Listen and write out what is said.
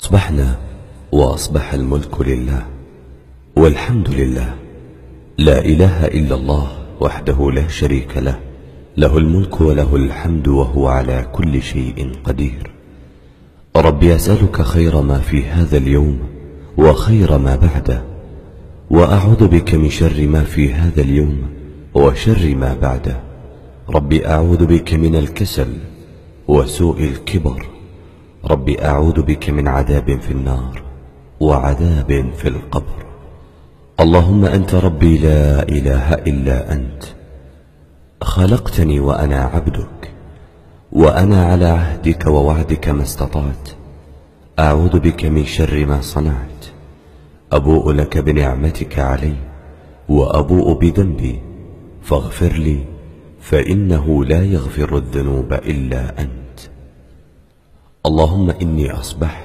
أصبحنا وأصبح الملك لله والحمد لله، لا إله إلا الله وحده لا شريك له، له الملك وله الحمد وهو على كل شيء قدير. ربي أسألك خير ما في هذا اليوم وخير ما بعده، وأعوذ بك من شر ما في هذا اليوم وشر ما بعده. ربي أعوذ بك من الكسل وسوء الكبر. ربي أعوذ بك من عذاب في النار وعذاب في القبر. اللهم أنت ربي لا إله إلا أنت، خلقتني وأنا عبدك، وأنا على عهدك ووعدك ما استطعت. أعوذ بك من شر ما صنعت. أبوء لك بنعمتك علي وأبوء بذنبي، فاغفر لي فإنه لا يغفر الذنوب إلا أنت. اللهم إني أصبحت